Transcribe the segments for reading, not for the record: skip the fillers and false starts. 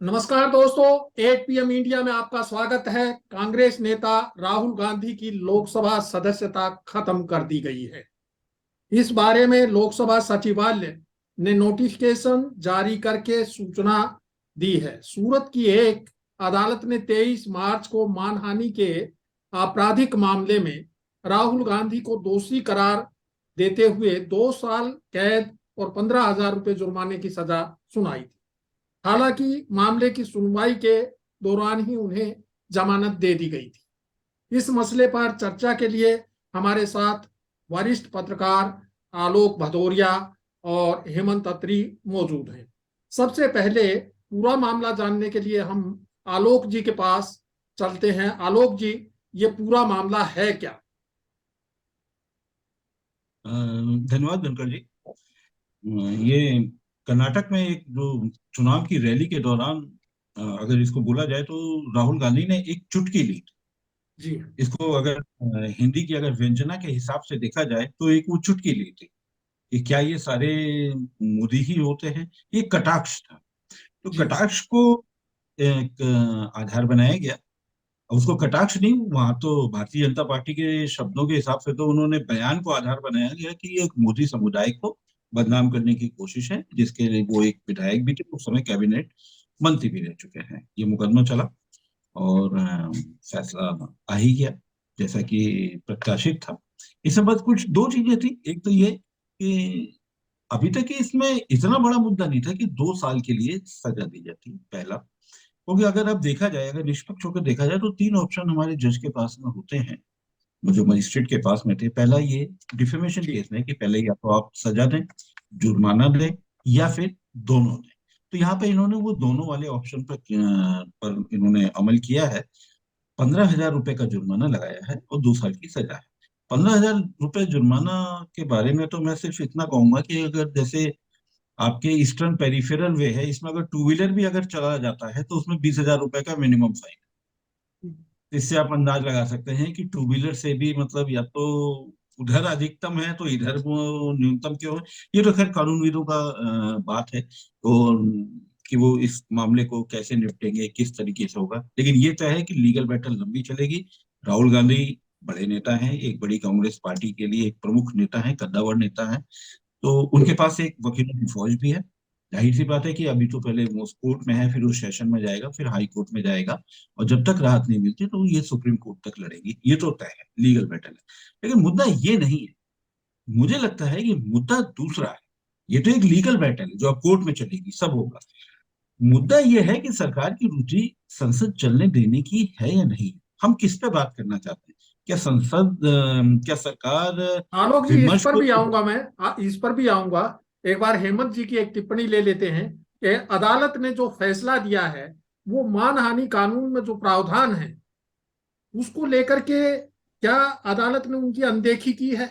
नमस्कार दोस्तों। 8 PM India में आपका स्वागत है। कांग्रेस नेता राहुल गांधी की लोकसभा सदस्यता खत्म कर दी गई है। इस बारे में लोकसभा सचिवालय ने नोटिफिकेशन जारी करके सूचना दी है। सूरत की एक अदालत ने 23 मार्च को मानहानि के आपराधिक मामले में राहुल गांधी को दोषी करार देते हुए 2 साल कैद और 15,000 रुपये जुर्माने की सजा सुनाई थी। हालांकि मामले की सुनवाई के दौरान ही उन्हें जमानत दे दी गई थी। इस मसले पर चर्चा के लिए हमारे साथ वरिष्ठ पत्रकार आलोक भदौरिया और हेमंत अत्री मौजूद हैं। सबसे पहले पूरा मामला जानने के लिए हम आलोक जी के पास चलते हैं। आलोक जी, ये पूरा मामला है क्या? धन्यवाद बनकर जी। ये कर्नाटक में एक जो चुनाव की रैली के दौरान अगर इसको बोला जाए तो राहुल गांधी ने एक चुटकी ली। जी। इसको अगर हिंदी की अगर व्यंजना के हिसाब से देखा जाए तो एक वो चुटकी ली थी कि क्या ये सारे मोदी ही होते हैं। ये कटाक्ष था। तो जी। कटाक्ष को एक आधार बनाया गया। उसको कटाक्ष नहीं, वहां तो भारतीय जनता पार्टी के शब्दों के हिसाब से तो उन्होंने बयान को आधार बनाया गया कि ये एक मोदी समुदाय को बदनाम करने की कोशिश है, जिसके लिए वो एक विधायक भी थे, उस समय कैबिनेट मंत्री भी रह चुके हैं। ये मुकदमा चला और फैसला आ ही गया जैसा कि प्रत्याशित था। इसमें बस कुछ दो चीजें थी। एक तो ये कि अभी तक कि इसमें इतना बड़ा मुद्दा नहीं था कि 2 साल के लिए सजा दी जाती, पहला। क्योंकि अगर अब देखा जाए, अगर निष्पक्ष होकर देखा जाए तो तीन ऑप्शन हमारे जज के पास में होते हैं, जो मजिस्ट्रेट के पास में थे। पहला ये डिफेमेशन जी। केस में कि पहले या तो आप सजा दें, जुर्माना दें, या फिर दोनों दें। तो यहाँ पे इन्होंने वो दोनों वाले ऑप्शन पर इन्होंने अमल किया है। 15,000 रुपए का जुर्माना लगाया है और 2 साल की सजा है। 15,000 रुपए जुर्माना के बारे में तो मैं सिर्फ इतना कहूंगा कि अगर जैसे आपके ईस्टर्न पेरिफेरल वे है, इसमें अगर टू व्हीलर भी अगर चला जाता है तो उसमें 20,000 रुपए का मिनिमम फाइन। इससे आप अंदाज लगा सकते हैं कि टू व्हीलर से भी मतलब या तो उधर अधिकतम है तो इधर वो न्यूनतम क्यों है। ये तो खैर कानूनविदों का बात है, तो कि वो इस मामले को कैसे निपटेंगे, किस तरीके से होगा। लेकिन ये तय है कि लीगल बैटल लंबी चलेगी। राहुल गांधी बड़े नेता हैं, एक बड़ी कांग्रेस पार्टी के लिए एक प्रमुख नेता है, कद्दावर नेता है। तो उनके पास एक वकीलों की फौज भी है। जाहिर सी बात है कि अभी तो पहले वो कोर्ट में है, फिर वो सेशन में जाएगा, फिर हाई कोर्ट में जाएगा। और जब तक राहत नहीं मिलती तो ये सुप्रीम कोर्ट तक लड़ेगी। ये तो तय है, लीगल बैटल है। लेकिन मुद्दा ये नहीं है। मुझे लगता है कि मुद्दा दूसरा है। ये तो एक लीगल बैटल है जो अब कोर्ट में चलेगी, सब होगा। मुद्दा ये है कि सरकार की रुचि संसद चलने देने की है या नहीं। हम किस पे बात करना चाहते हैं? क्या संसद, क्या सरकार आलोक जी, इस विमर्श पर को। भी आऊंगा मैं। इस पर भी आऊंगा। एक बार हेमंत जी की एक टिप्पणी ले लेते हैं कि अदालत ने जो फैसला दिया है वो मानहानि कानून में जो प्रावधान है उसको लेकर के क्या अदालत ने उनकी अनदेखी की है?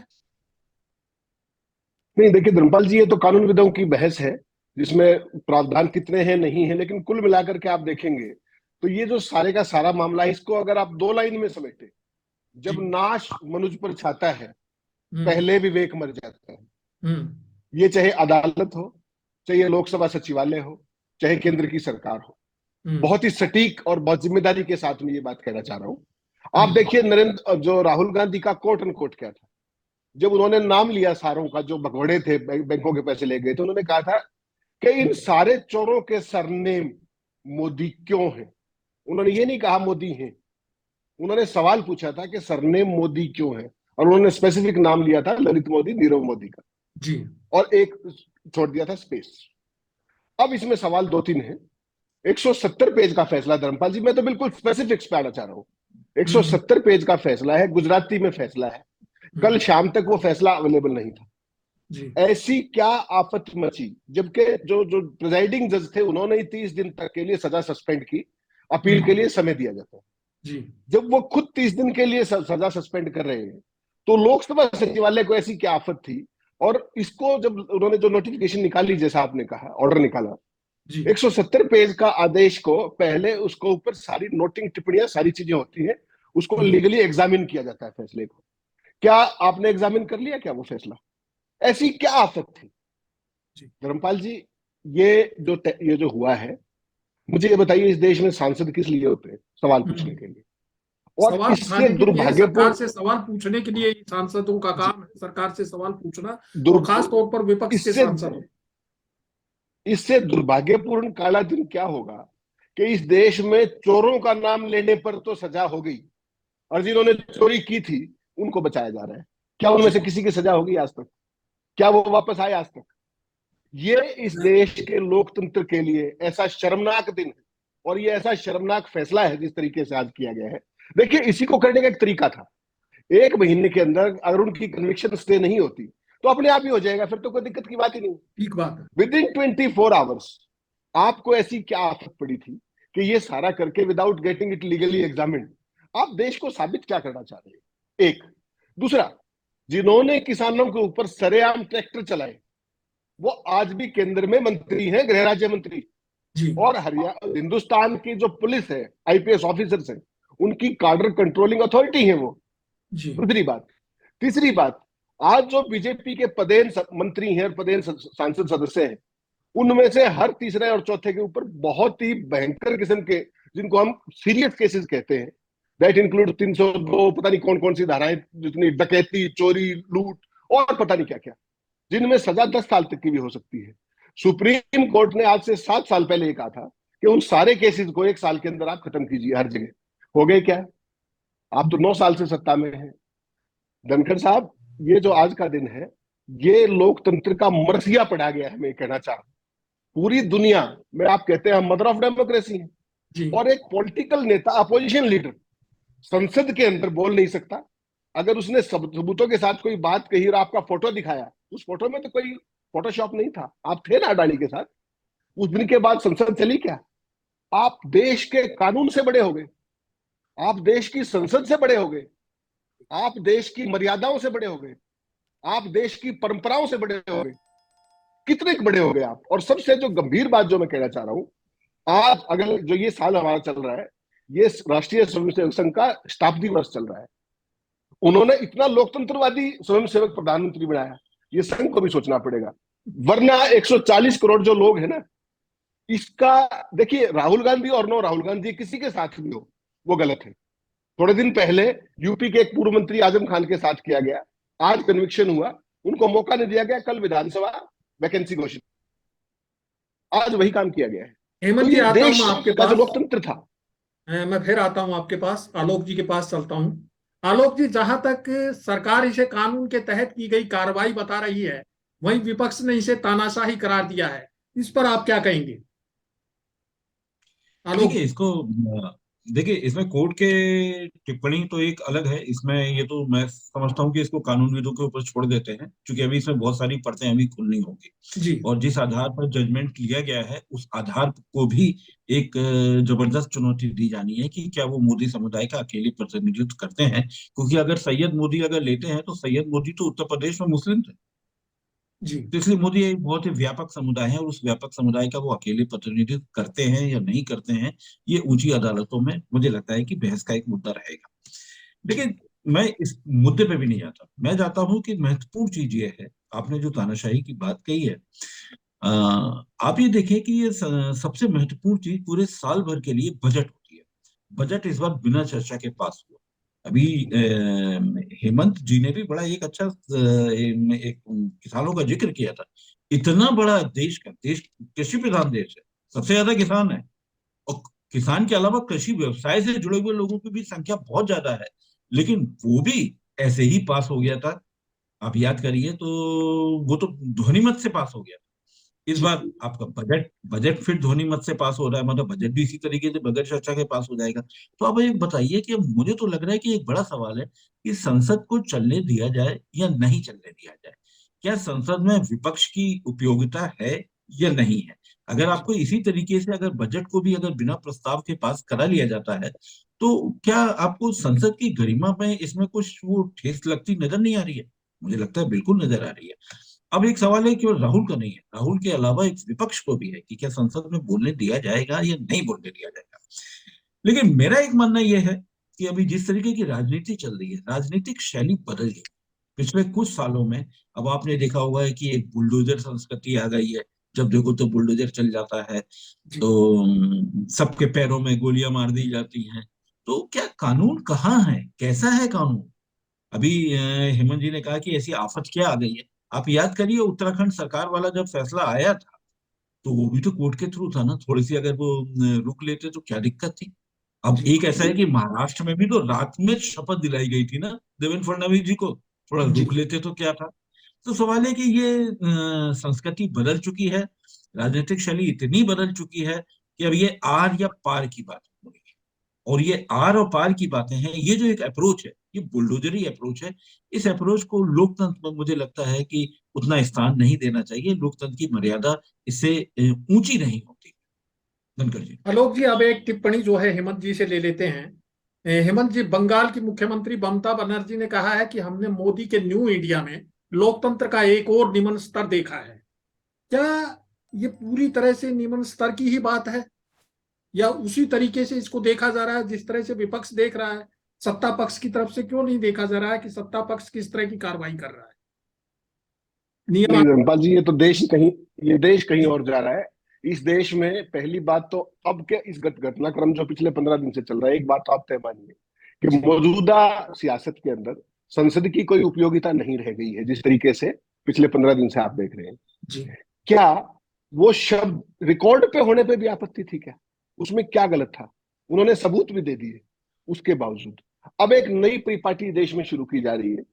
नहीं, देखिए धर्मपाल जी, ये तो कानूनविदों की बहस है जिसमें प्रावधान कितने हैं नहीं है, लेकिन कुल मिलाकर के आप देखेंगे तो ये जो सारे का सारा मामला है, इसको अगर आप दो लाइन में समेटे, जी। जब नाश मनुज पर छाता है हम्म। पहले विवेक मर जाता है। हम्म। ये चाहे अदालत हो, चाहे लोकसभा सचिवालय हो, चाहे केंद्र की सरकार हो। हम्म। बहुत ही सटीक और बहुत जिम्मेदारी के साथ में ये बात कहना चाह रहा हूं। आप हम्म। देखिए, नरेंद्र जो राहुल गांधी का कोट एंड कोट क्या था, जब उन्होंने नाम लिया सारों का जो भगौड़े थे, बैंकों के पैसे ले गए, तो उन्होंने कहा था कि इन सारे चोरों के सरनेम मोदी क्यों हैं। उन्होंने ये नहीं कहा मोदी हैं, उन्होंने सवाल पूछा था कि सरनेम मोदी क्यों है। और उन्होंने स्पेसिफिक नाम लिया था ललित मोदी, नीरव मोदी का, जी। और एक छोड़ दिया था स्पेस। अब इसमें सवाल दो तीन है। 170 पेज का फैसला, धर्मपाल जी, मैं तो बिल्कुल स्पेसिफिक्स पे आना चाह रहा हूं। हम्म। 170 पेज का फैसला है, गुजराती में फैसला है। कल हम्म। शाम तक वो फैसला अवेलेबल नहीं था। जी। ऐसी क्या आफत मची, जबकि जो जो प्रिजाइडिंग जज थे उन्होंने ही 30 दिन तक के लिए सजा सस्पेंड की। अपील के हम्म। लिए समय दिया जाता है। जी। जब वो खुद 30 दिन के लिए सजा सस्पेंड कर रहे हैं, तो लोकसभा सचिवालय को ऐसी क्या आफत थी। और इसको जब उन्होंने जो नोटिफिकेशन निकाली, जैसा आपने कहा ऑर्डर निकाला, जी। 170 पेज का आदेश को पहले उसको ऊपर सारी नोटिंग टिप्पणियां सारी चीजें होती हैं, उसको हम्म। लीगली एग्जामिन किया जाता है फैसले को। क्या आपने एग्जामिन कर लिया क्या वो फैसला? ऐसी क्या आफत थी? जी। धर्मपाल जी, ये जो हुआ है, मुझे ये बताइए, इस देश में सांसद किस लिए होते हैं? सवाल पूछने हम्म। के लिए। और सवाल इससे उठाने के लिए, सरकार दुर्भाग्यपूर्ण से सवाल पूछने के लिए ही सांसदों का जी, काम है, सरकार से सवाल पूछना, और दुर खास तौर पर विपक्ष के इससे सांसद। इससे दुर्भाग्यपूर्ण काला दिन क्या होगा कि इस देश में चोरों का नाम लेने पर तो सजा हो गई, और जिन्होंने चोरी की थी उनको बचाया जा रहा है। क्या उनमें जी। से किसी की सजा होगी आज तक? क्या वो वापस आए आज तक? ये इस देश के लोकतंत्र के लिए ऐसा शर्मनाक दिन है, और ये ऐसा शर्मनाक फैसला है जिस तरीके से आज किया गया है। देखिए, इसी को करने का एक तरीका था। 1 महीने के अंदर अगर उनकी कन्विक्शन स्टे नहीं होती तो अपने आप ही हो जाएगा, फिर तो कोई दिक्कत की बात ही नहीं। ठीक बात है। विद इन 24 आवर्स आपको ऐसी क्या आफत पड़ी थी कि ये सारा करके without getting it legally examined आप देश को साबित क्या करना चाह रहे हैं? एक। दूसरा, जिन्होंने किसानों के ऊपर सरेआम ट्रैक्टर चलाए वो आज भी केंद्र में मंत्री हैं, गृह राज्य मंत्री। जी। और हरियाणा हिंदुस्तान की जो पुलिस है, आईपीएस ऑफिसर्स हैं, उनकी कार्डर कंट्रोलिंग अथॉरिटी है वो। जी। दूसरी बात। तीसरी बात, आज जो बीजेपी के पदेन मंत्री हैं और पदेन सांसद सदस्य हैं, उनमें से हर तीसरे और चौथे के ऊपर बहुत ही भयंकर किस्म के, जिनको हम सीरियस केसेस कहते हैं, दैट इंक्लूड 302, पता नहीं कौन कौन सी धाराएं, जितनी डकैती, चोरी, लूट और पता नहीं क्या क्या, जिनमें सजा 10 साल तक की भी हो सकती है। सुप्रीम कोर्ट ने आज से 7 साल पहले ये कहा था कि उन सारे केसेस को 1 साल के अंदर आप खत्म कीजिए हर जगह। हो गए क्या? आप तो 9 साल से सत्ता में हैं। धनखड़ साहब, ये जो आज का दिन है, ये लोकतंत्र का मरसिया पढ़ा गया है। मैं कहना चाह रहा हूं, पूरी दुनिया में आप कहते हैं मदर ऑफ डेमोक्रेसी है, जी। और एक पॉलिटिकल नेता, अपोजिशन लीडर संसद के अंदर बोल नहीं सकता। अगर उसने सबूतों के साथ कोई बात कही और आपका फोटो दिखाया, उस फोटो में तो कोई फोटोशॉप नहीं था, आप थे ना अडानी के साथ, उस दिन के बाद संसद चली क्या? आप देश के कानून से बड़े हो गए, आप देश की संसद से बड़े हो गए, आप देश की मर्यादाओं से बड़े हो गए, आप देश की परंपराओं से बड़े हो गए। कितने बड़े हो गए आप? और सबसे जो गंभीर बात जो मैं कहना चाह रहा हूं, आज अगर जो ये साल हमारा चल रहा है, ये राष्ट्रीय स्वयंसेवक संघ का शताब्दी वर्ष चल रहा है। उन्होंने इतना लोकतंत्रवादी स्वयंसेवक प्रधानमंत्री बनाया, ये संघ को भी सोचना पड़ेगा। वरना 140 करोड़ जो लोग हैं ना, इसका देखिए, राहुल गांधी और नो राहुल गांधी किसी के साथ भी हो वो गलत है। थोड़े दिन पहले यूपी के एक पूर्व मंत्री आजम खान के साथ किया गया, आज कन्विक्शन हुआ, उनको मौका नहीं दिया गया, कल विधानसभा वैकेंसी घोषित, आज वही काम किया गया है। तो हेमंत जी, ये आता हूं देश मैं आपके का जो पास। लोकतंत्र था। मैं फिर आता हूं आपके पास, आलोक जी के पास चलता हूं। आलोक जी, जहां तक सरकार इसे कानून के तहत की गई कार्रवाई बता रही है, वहीं विपक्ष ने इसे तानाशाही करार दिया है। इस पर आप क्या कहेंगे आलोक देखिए जी? इसको देखिए इसमें कोर्ट के टिप्पणी तो एक अलग है। इसमें ये तो मैं समझता हूँ कि इसको कानूनविदों के ऊपर छोड़ देते हैं, क्योंकि अभी इसमें बहुत सारी परतें अभी खुलनी होंगी। जी। और जिस आधार पर जजमेंट लिया गया है उस आधार को भी एक जबरदस्त चुनौती दी जानी है कि क्या वो मोदी समुदाय का अकेले प्रतिनिधित्व करते हैं। क्योंकि अगर सैयद मोदी अगर लेते हैं तो सैयद मोदी तो उत्तर प्रदेश में मुस्लिम थे। जी। तो इसलिए मोदी एक बहुत ही व्यापक समुदाय है, और उस व्यापक समुदाय का वो अकेले प्रतिनिधित्व करते हैं या नहीं करते हैं, ये ऊंची अदालतों में मुझे लगता है कि बहस का एक मुद्दा रहेगा। जी। लेकिन मैं इस मुद्दे पे भी नहीं जाता। मैं जाता हूं कि महत्वपूर्ण चीज ये है, आपने जो तानाशाही की बात कही है, अ, आप ये देखिए कि ये सबसे महत्वपूर्ण चीज पूरे साल भर के लिए बजट होती है। बजट इस बार बिना चर्चा के पास हुआ। अभी हेमंत जी ने भी बड़ा एक अच्छा एक किसानों का जिक्र किया था। इतना बड़ा देश का देश कृषि प्रधान देश है, सबसे ज्यादा किसान है, और किसान के अलावा कृषि व्यवसाय से जुड़े हुए लोगों की भी संख्या बहुत ज्यादा है, लेकिन वो भी ऐसे ही पास हो गया था। आप याद करिए तो वो तो ध्वनि मत से पास हो गया। इस जी। बार आपका बजट बजट फिर ध्वनि मत से पास हो रहा है, मतलब बजट भी इसी तरीके से बगैर चर्चा के पास हो जाएगा। तो अब एक बताइए कि मुझे तो लग रहा है कि एक बड़ा सवाल है कि संसद को चलने दिया जाए या नहीं चलने दिया जाए। क्या संसद में विपक्ष की उपयोगिता है या नहीं है? अगर आपको इसी तरीके से अगर बजट को भी अगर बिना प्रस्ताव के पास करा लिया जाता है, तो क्या आपको संसद की गरिमा में इसमें कुछ वो ठेस लगती नजर नहीं आ रही है? मुझे लगता है बिल्कुल नजर आ रही है। अब एक सवाल है केवल राहुल का नहीं है, राहुल के अलावा एक विपक्ष को भी है कि क्या संसद में बोलने दिया जाएगा या नहीं बोलने दिया जाएगा। लेकिन मेरा एक मानना यह है कि अभी जिस तरीके की राजनीति चल रही है, राजनीतिक शैली बदल गई पिछले कुछ सालों में। अब आपने देखा होगा है कि एक बुलडोजर संस्कृति आ गई है, जब देखो तो बुलडोजर चल जाता है, जी तो सबके पैरों में गोलियां मार दी जाती हैं। तो क्या कानून कहाँ है, कैसा है कानून? अभी हेमंत जी ने कहा कि ऐसी आफत क्या आ गई है। आप याद करिए उत्तराखंड सरकार वाला जब फैसला आया था, तो वो भी तो कोर्ट के थ्रू था ना। थोड़ी सी अगर वो रुक लेते तो क्या दिक्कत थी? अब जी एक ऐसा है कि महाराष्ट्र में भी तो रात में शपथ दिलाई गई थी ना देवेंद्र फडणवीस जी को। थोड़ा जी रुक लेते तो क्या था? तो सवाल है कि ये संस्कृति बदल चुकी है, राजनीतिक शैली इतनी बदल चुकी है कि अब ये आर या पार की बात हो रही है। और ये आर और पार की बातें हैं, ये जो एक अप्रोच है, ये बुलडोजरी अप्रोच है। इस अप्रोच को लोकतंत्र में मुझे लगता है कि उतना स्थान नहीं देना चाहिए। लोकतंत्र की मर्यादा इससे ऊंची नहीं होती। धनकर जी। आलोक जी, अब एक टिप्पणी जो है हेमंत जी से ले लेते हैं। हेमंत जी, बंगाल की मुख्यमंत्री ममता बनर्जी ने कहा है कि हमने मोदी के न्यू इंडिया में लोकतंत्र का एक और निम्न स्तर देखा है। क्या ये पूरी तरह से निम्न स्तर की ही बात है, या उसी तरीके से इसको देखा जा रहा है जिस तरह से विपक्ष देख रहा है? सत्ता पक्ष की तरफ से क्यों नहीं देखा जा रहा है कि सत्ता पक्ष किस तरह की कार्रवाई कर रहा है? नियम। नहीं धर्मपाल जी, ये देश कहीं जी और जा रहा है। इस देश में पहली बात तो अब के इस घटनाक्रम जो पिछले 15 दिन से चल रहा है, एक बात तो आप तय मानिए कि जी मौजूदा सियासत के अंदर संसद की कोई उपयोगिता नहीं रह गई है, जिस तरीके से पिछले 15 दिन से आप देख रहे हैं। जी क्या वो शब्द रिकॉर्ड पे होने पे भी आपत्ति थी क्या? उसमें क्या गलत था? उन्होंने सबूत भी दे दिए। उसके बावजूद अब एक नई परिपाटी देश में शुरू की जा रही है,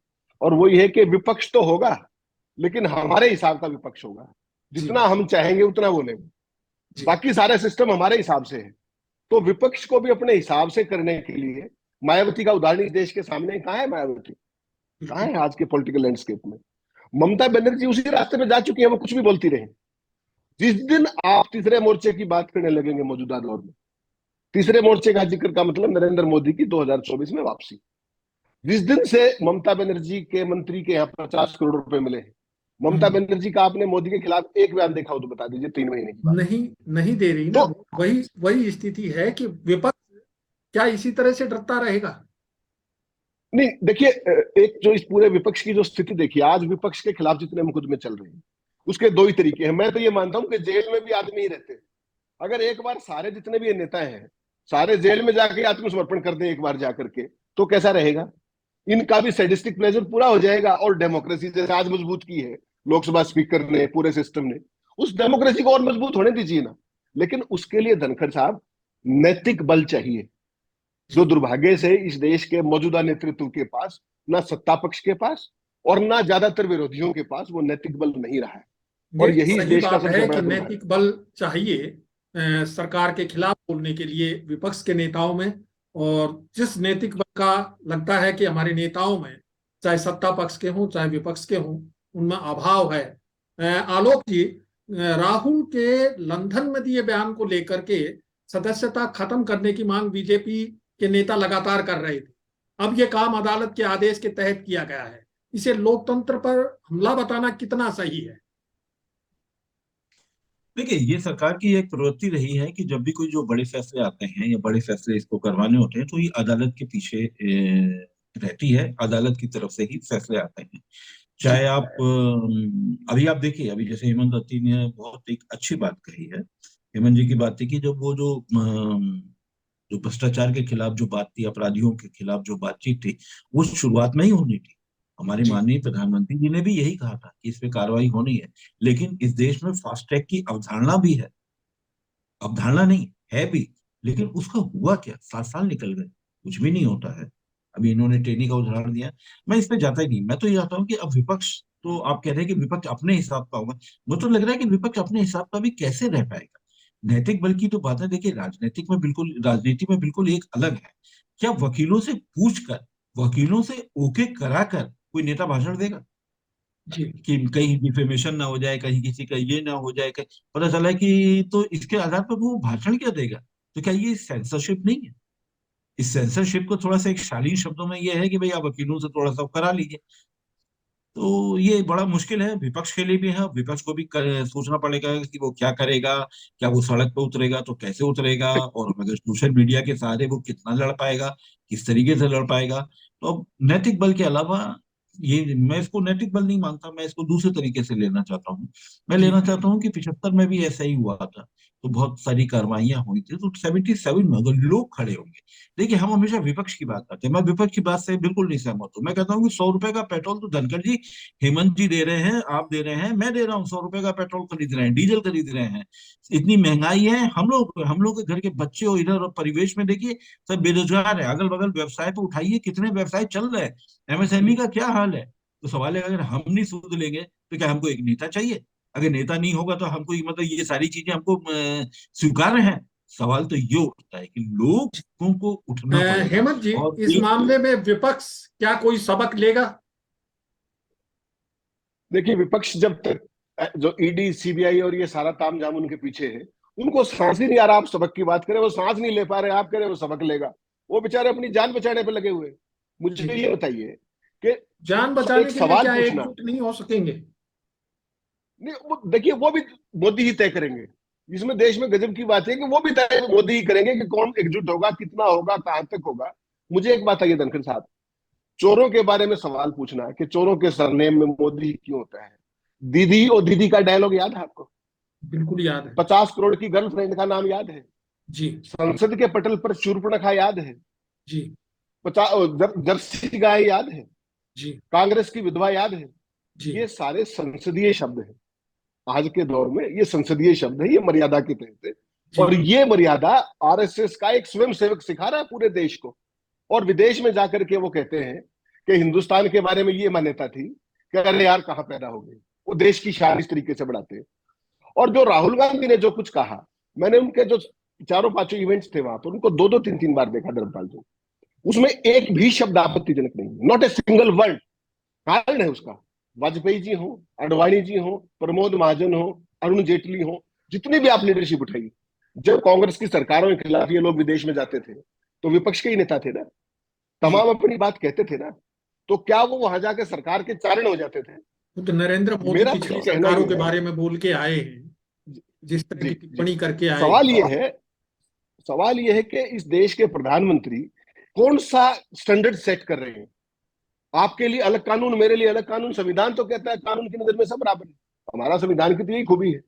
और वो ये है कि विपक्ष तो होगा, लेकिन हमारे हिसाब का विपक्ष होगा। जी जितना हम चाहेंगे उतना बोलेंगे। जी बाकी सारे सिस्टम हमारे हिसाब से है। तो विपक्ष को भी अपने हिसाब से करने के लिए मायावती का उदाहरण इस देश के सामने कहाँ है? मायावती कहाँ बिल्कुल। है आज के पॉलिटिकल लैंडस्केप में? ममता बनर्जी उसी रास्ते पे जा चुकी है, वो कुछ भी बोलती रहे। जिस दिन आप तीसरे मोर्चे की बात करने लगेंगे मौजूदा दौर में, तीसरे मोर्चे का जिक्र का मतलब नरेंद्र मोदी की 2024 में वापसी। जिस दिन से ममता बनर्जी के मंत्री के यहाँ 50 करोड़ रुपए मिले हैं, ममता हम्म, बनर्जी का आपने मोदी के खिलाफ एक बयान देखा हो तो बता दीजिए, 3 महीने की बात। नहीं नहीं दे रही ना। तो वही वही स्थिति है कि विपक्ष क्या इसी तरह से डरता रहेगा? नहीं देखिए, एक जो इस पूरे विपक्ष की जो स्थिति देखिए, आज विपक्ष के खिलाफ जितने मुकदमे चल रहे हैं उसके दो ही तरीके हैं। मैं तो ये मानता हूं कि जेल में भी आदमी ही रहते हैं। अगर एक बार सारे जितने भी ये नेता हैं सारे जेल में जाके आत्मसमर्पण कर दें एक बार जाकर के, तो कैसा रहेगा? इनका भी सैडिस्टिक प्लेजर पूरा हो जाएगा, और डेमोक्रेसी जैसे आज मजबूत की है लोकसभा स्पीकर ने, पूरे सिस्टम ने, उस डेमोक्रेसी को और मजबूत होने दीजिए ना। लेकिन उसके लिए धनखड़ साहब, नैतिक बल चाहिए, जो जी, दुर्भाग्य से इस देश के मौजूदा नेतृत्व के पास, ना सत्ता पक्ष के पास और ना ज्यादातर विरोधियों के पास वो नैतिक बल नहीं रहा है। और ये यही इस सही देश का बात सबसे है बड़ा कि दुर्भाग्य नैतिक बल चाहिए सरकार के खिलाफ बोलने के लिए विपक्ष के नेताओं में। और जिस नैतिक बल का लगता है कि हमारे नेताओं में, चाहे सत्ता पक्ष के हों चाहे विपक्ष के हों, उनमें अभाव है। आलोक जी, राहुल के लंदन में दिए बयान को लेकर के सदस्यता खत्म करने की मांग बीजेपी के नेता लगातार कर रहे थे। अब ये काम अदालत के आदेश के तहत किया गया है। इसे लोकतंत्र पर हमला बताना कितना सही है? देखिए, ये सरकार की एक प्रवृत्ति रही है कि जब भी कोई जो बड़े फैसले आते हैं या बड़े फैसले इसको करवाने होते हैं, तो ये अदालत के पीछे रहती है। अदालत की तरफ से ही फैसले आते हैं। जी चाहे आप अभी आप देखिए, अभी जैसे हेमंत अत्ती ने बहुत एक अच्छी बात कही है। हेमंत जी की बात थी कि जब वो जो भ्रष्टाचार के खिलाफ जो बात थी, अपराधियों के खिलाफ जो बातचीत थी, वो शुरुआत में ही होनी थी। हमारे जी माननीय प्रधानमंत्री जी ने भी यही कहा था कि इस पे कार्रवाई होनी है। लेकिन इस देश में फास्ट ट्रैक की अवधारणा भी है, अवधारणा नहीं है भी। लेकिन उसका हुआ क्या? 7 साल निकल गए, कुछ भी नहीं होता है। अभी इन्होंने ट्रेनी का उदाहरण दिया। मैं इस पे जाता ही नहीं। मैं तो ये चाहता हूँ कि अब विपक्ष, तो आप कह रहे हैं कि विपक्ष अपने हिसाब का होगा। मुझे तो लग रहा है कि विपक्ष अपने हिसाब का भी कैसे रह पाएगा। नैतिक बल की तो बात है, देखिए राजनीतिक में बिल्कुल, राजनीति में बिल्कुल एक अलग है। क्या वकीलों से पूछ कर, वकीलों से ओके करा कर कोई नेता भाषण देगा? जी कि कहीं डिफेमेशन ना हो जाए, कहीं किसी का ये ना हो जाए, कहीं पता चला कि, तो इसके आधार पर वो भाषण क्या देगा? तो क्या ये सेंसरशिप नहीं है? इस सेंसरशिप को थोड़ा सा एक शालीन शब्दों में ये है कि भाई आप वकीलों से थोड़ा सा करा लीजिए। तो ये बड़ा मुश्किल है विपक्ष के लिए भी है। विपक्ष को भी सोचना पड़ेगा कि वो क्या करेगा। क्या वो सड़क पर उतरेगा तो कैसे उतरेगा, और अगर सोशल मीडिया के सहारे वो कितना लड़ पाएगा, किस तरीके से लड़ पाएगा। तो अब नैतिक बल के अलावा ये मैं इसको नैतिक बल नहीं मानता, मैं इसको दूसरे तरीके से लेना चाहता हूँ। मैं जी लेना चाहता हूँ कि 75 में भी ऐसा ही हुआ था, तो बहुत सारी कार्रवाइयां हुई थी, तो 77 में अगर लोग खड़े होंगे। देखिए, हम हमेशा विपक्ष की बात करते हैं, मैं विपक्ष की बात से बिल्कुल नहीं सहमत हूँ। मैं कहता हूँ कि 100 रुपए का पेट्रोल तो धनखड़ जी, हेमंत जी दे रहे हैं, आप दे रहे हैं, मैं दे रहा हूँ, 100 रुपए का पेट्रोल खरीद रहे हैं, डीजल खरीद रहे हैं। इतनी महंगाई है, हम लोग के घर के बच्चे हो इधर, और परिवेश में देखिए सब बेरोजगार है, अगल बगल व्यवसाय तो उठाइए, कितने व्यवसाय चल रहे हैं, एमएसएमई का क्या हाल है। तो सवाल है, अगर हम नहीं सूद लेंगे तो क्या हमको एक नेता चाहिए? अगर नेता नहीं होगा तो हमको मतलब ये सारी चीजें हमको स्वीकार्य हैं? सवाल तो ये उठता है कि लोगों को उठना पड़ेगा। हेमंत जी, और इस एक मामले में विपक्ष क्या कोई सबक लेगा? देखिए, विपक्ष जब तक जो ईडी सीबीआई और ये सारा तामझाम उनके पीछे है, उनको सांस ही नहीं आ रहा। आप सबक की बात करें, वो सांस नहीं ले पा रहे, आप कह रहे वो सबक लेगा। वो बेचारे अपनी जान बचाने पे लगे हुए। जी, मुझे ये बताइए कि जान एक बचाने के लिए सवाल क्या पूछना। एकजुट नहीं हो सकेंगे? नहीं, वो देखिए, वो भी मोदी ही तय करेंगे। इसमें देश में गजब की बात है कि वो भी तय मोदी ही करेंगे कि कौन एकजुट होगा, कितना होगा, कहां तक होगा। मुझे एक बात है, ये धनखड़ साहब, चोरों के बारे में सवाल पूछना है कि चोरों के सरनेम में मोदी क्यों होता है। दीदी और दीदी का डायलॉग याद है आपको? बिल्कुल याद है। 50 करोड़ की गर्लफ्रेंड का नाम याद है? जी संसद के पटल पर शूर्पणखा याद है? जी जर्सी गाय याद है? जी कांग्रेस की विधवा याद है? जी ये सारे संसदीय शब्द हैं। आज के दौर में ये संसदीय शब्द है, ये मर्यादा के तहत है। जी और ये मर्यादा आरएसएस का एक स्वयं सेवक सिखा रहा है पूरे देश को। और विदेश में जाकर के वो कहते हैं कि हिंदुस्तान के बारे में ये मान्यता थी कि अरे यार कहाँ पैदा हो गए। वो देश की शान इस तरीके से बढ़ाते हैं। और जो राहुल गांधी ने जो कुछ कहा, मैंने उनके जो चारों पांचों इवेंट्स थे वहां पर, उनको दो दो तीन तीन बार देखा धर्मपाल जी। उसमें एक भी शब्द आपत्तिजनक नहीं, नॉट ए सिंगल वर्ड। कारण है उसका, वाजपेयी जी हो, अडवाणी जी हो, प्रमोद महाजन हो, अरुण जेटली हो, जितनी भी आप लीडरशिप उठाई, जब कांग्रेस की सरकारों के खिलाफ ये लोग विदेश में जाते थे तो विपक्ष के ही नेता थे ना, जी। तमाम अपनी बात कहते थे ना। तो क्या वो वहां जाके सरकार के चारण हो जाते थे? खुद नरेंद्र मोदी मेरा तो पिछली कहना सरकारों ये के है। बारे में बोल के आए हैं, जी जिस तरह जी की जी। टिप्पणी करके आए सवाल हैं। ये है, सवाल ये है कि इस देश के प्रधानमंत्री कौन सा स्टैंडर्ड सेट कर रहे हैं? आपके लिए अलग कानून, मेरे लिए अलग कानून। संविधान तो कहता है कानून की नजर में सब बराबर है। हमारा संविधान की तो यही खूबी है।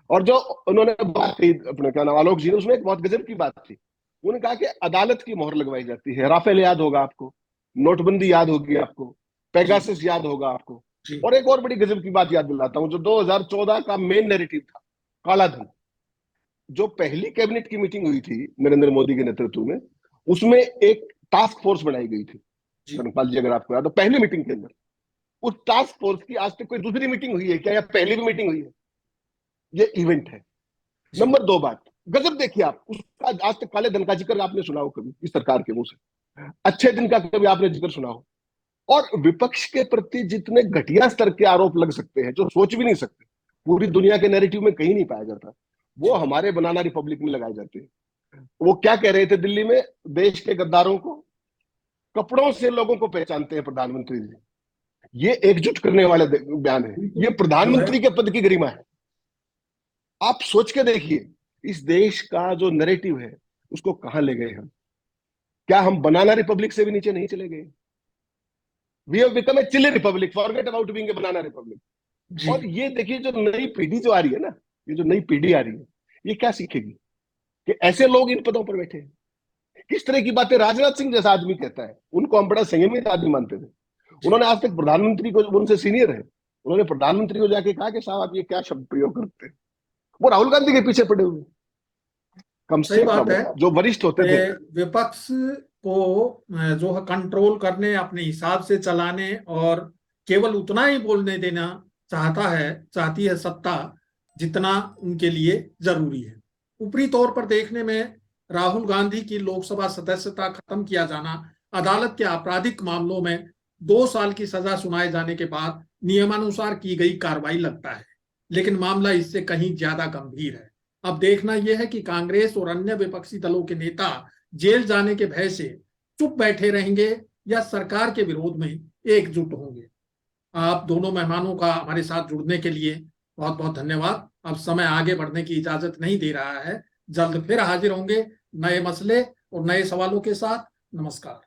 और जो उन्होंने बात कही अपने क्या नाम आलोक जी ने, उसमें एक बहुत गजब की बात थी। उन्होंने कहा कि अदालत की मोहर लगवाई जाती है। राफेल याद होगा आपको, नोटबंदी याद होगी आपको, जी पेगासस याद होगा आपको। जी और एक और बड़ी गजब की बात याद दिलाता हूं, जो 2014 का मेन नैरेटिव था, काला धन। जो पहली कैबिनेट की मीटिंग हुई थी नरेंद्र मोदी के नेतृत्व में, उसमें एक टास्क फोर्स बनाई गई थी। जी धर्मपाल जी, अगर आपको याद हो, पहली मीटिंग के अंदर उस टास्क फोर्स की आज तक कोई दूसरी मीटिंग हुई है क्या, या पहली भी मीटिंग हुई है? ये इवेंट है। जी। नंबर दो बात, गजब देखिए आप उसका, आज तक काले धन का जिक्र आपने सुना हो कभी इस सरकार के मुंह से? अच्छे दिन का कभी आपने जिक्र सुना हो? और विपक्ष के प्रति जितने घटिया स्तर के आरोप लग सकते हैं, जो सोच भी नहीं सकते, पूरी दुनिया के नैरेटिव में कहीं नहीं पाया जाता, वो हमारे बनाना रिपब्लिक में लगाए जाते हैं। वो क्या कह रहे थे दिल्ली में? देश के गद्दारों को कपड़ों से लोगों को पहचानते हैं प्रधानमंत्री जी। ये एकजुट करने वाले बयान है। बिल्कुल। ये जो है, प्रधानमंत्री के पद की गरिमा है। आप सोच के देखिए, इस देश का जो नैरेटिव है उसको कहां ले गए हम। क्या हम बनाना रिपब्लिक से भी नीचे नहीं चले गए? We have become a chilli republic, forget about being a banana republic. जी। और ये देखिए, जो नई पीढ़ी जो आ रही है ना, ये जो नई पीढ़ी आ रही है, ये क्या सीखेगी? कि ऐसे लोग इन पदों पर बैठे हैं। किस तरह की बातें राजनाथ सिंह जैसा आदमी कहता है, उनको हम बड़ा संयमित आदमी मानते थे। जी उन्होंने आज तक प्रधानमंत्री को, उनसे सीनियर है, उन्होंने प्रधानमंत्री को जाके कहा कि साहब आप ये क्या शब्द प्रयोग करते हैं। वो राहुल गांधी के पीछे पड़े हुए। कम सही से बात कम है जो वरिष्ठ होते थे। कि विपक्ष को जो है कंट्रोल करने, अपने हिसाब से चलाने और केवल उतना ही बोलने देना चाहती है सत्ता, जितना उनके लिए जरूरी है। ऊपरी तौर पर देखने में राहुल गांधी की लोकसभा सदस्यता खत्म किया जाना, अदालत के आपराधिक मामलों में 2 साल की सजा सुनाए जाने के बाद नियमानुसार की गई कार्रवाई लगता है, लेकिन मामला इससे कहीं ज्यादा गंभीर है। अब देखना यह है कि कांग्रेस और अन्य विपक्षी दलों के नेता जेल जाने के भय से चुप बैठे रहेंगे या सरकार के विरोध में एकजुट होंगे। आप दोनों मेहमानों का हमारे साथ जुड़ने के लिए बहुत बहुत धन्यवाद। अब समय आगे बढ़ने की इजाजत नहीं दे रहा है। जल्द फिर हाजिर होंगे नए मसले और नए सवालों के साथ। नमस्कार।